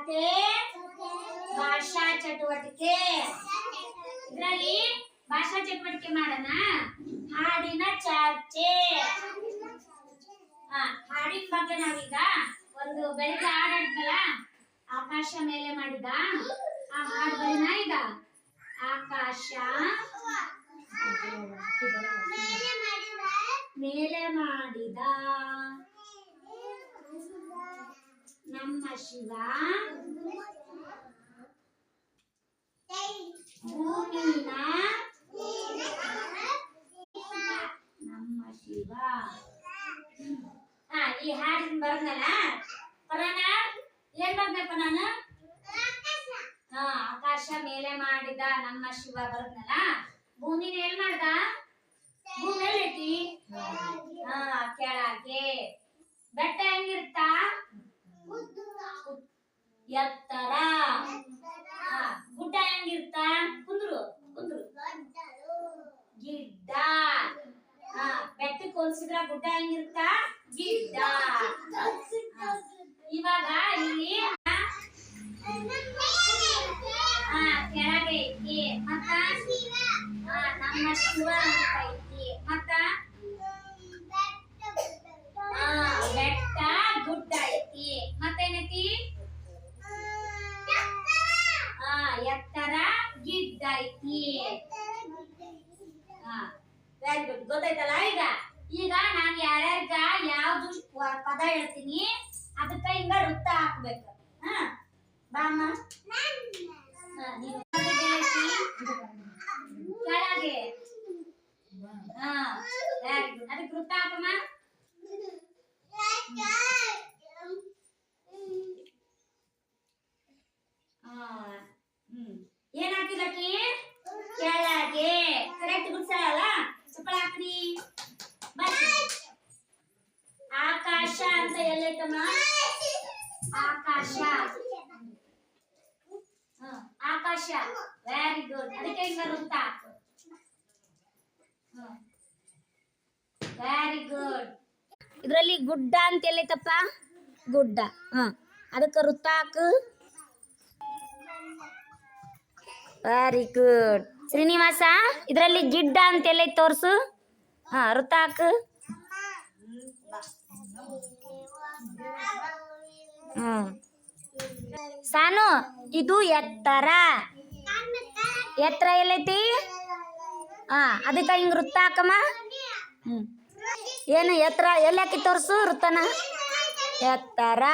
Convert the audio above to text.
ಕತೆ ಭಾಷಾ ಚಟುವಟಿಕೆ. ಇದರಲ್ಲಿ ಭಾಷಾ ಚಟುವಟಿಕೆ ಮಾಡೋಣ. ಹಾಡಿನ ಚರ್ಚೆ. ಹಾಡಿನ ಬಗ್ಗೆ ನಾವೀಗ ಒಂದು ಬೆಳಗ್ಗೆ ಹಾಡಾಡ್ತಲ್ಲ, ಆಕಾಶ ಮೇಲೆ ಮಾಡಿದ ಆ ಹಾಡು ಬರೀನ. ಈಗ ಆಕಾಶ ಮೇಲೆ ಮಾಡಿದ ನಮ್ಮ ಶಿವ ಭೂಮಿನ ನಮ್ಮ ಶಿವ. ಈ ಹಾಡಿನ ಬರ್ದಲ್ಲ ಪರಾನ ಏನ್ ಬರ್ದಪ್ಪ ನಾನು? ಆಕಾಶ ಮೇಲೆ ಮಾಡಿದ ನಮ್ಮ ಶಿವ ಬರ್ದಲ್ಲ. ಭೂಮಿನ ಏನ್ ಮಾಡ್ದ? ಭೂಮಿ ಎಲ್ಲೈತಿ? ಕೆಳಗೆ. ಬೆಟ್ಟ ಹೆಂಗಿರ್ತ? ಎತ್ತರ. ಗುಡ್ಡ ಹೆಂಗಿರ್ತ? ಕುಂದ್ರು ಕುಂದ್ರು ಗಿಡ್ಡ. ಬೆಟ್ಟಕ್ಕೆ ಹೋಲಿಸಿದ್ರ ಗುಡ್ಡ ಹೆಂಗಿರ್ತ? ಗಿಡ್ಡ. ಇವಾಗ ಇಲ್ಲಿ ಕೆಳಗೆ ಐತಿ, ಮತ್ತ ನಮ್ಮ ಶಿವ ಐತಿ, ಮತ್ತ ಬೆಟ್ಟ ಗುಡ್ಡ ಐತಿ, ಮತ್ತೇನೈತಿ? ಎತ್ತರ ಗಿಡ್ಡ ಐತಿ. ವೆರಿ ಗುಡ್, ಗೊತ್ತಾಯ್ತಲ್ಲ? ಈಗ ನಾನು ಯಾರ್ಯಾರ್ಗ ಯಾವ್ದು ಪದ ಹೇಳ್ತೀನಿ ಅದಕ್ಕ ಹಿಂಗ ವೃತ್ತ ಹಾಕ್ಬೇಕು. ಬಾಮ್ಮ ಕೆಳಗೆ. ವೆರಿ ಗುಡ್, ಅದಕ್ಕೆ ವೃತ್ತ ಹಾಕಮ್ಮ. ಏನ್ ಹಾಕಿದಕ್ಕಿ? ಕೆಳಗೆ. ಕರೆಕ್ಟ್ ಗುಡ್ಸಲ್ಲ? ಚಪ್ಪಳ ಹಾಕ್ರಿ. ಆಕಾಶ ಅಂತ ಎಲ್ಲೈತಮ್ಮ? ಆಕಾಶ. ಆಕಾಶ. ವೆರಿ ಗುಡ್, ಅದಕ್ಕೆ ಹಿಂಗ ವೃತ್ತ ಹಾಕು. Very good. ಇದರಲ್ಲಿ ಗುಡ್ಡ ಅಂತ ಎಲ್ಲೈತಪ್ಪ? ಗುಡ್ಡ. ಅದಕ್ಕೆ ವೃತ್ತ ಹಾಕು. Very good. ಶ್ರೀನಿವಾಸ, ಇದರಲ್ಲಿ ಗಿಡ್ಡ ಅಂತ ಎಲ್ಲೈತೆ ತೋರ್ಸು. ವೃತ್ತ ಹಾಕು. ಸಾನು, ಇದು ಎತ್ತರ. ಎತ್ತರ ಎಲ್ಲೈತಿ? ಅದಕ್ಕೆ ಹಿಂಗ ವೃತ್ತ ಹಾಕಮ್ಮ. ಏನು ಎತ್ತರ ಎಲ್ಲಿ ಹಾಕಿ ತೋರ್ಸು ವೃತ್ತನ? ಎತ್ತರ.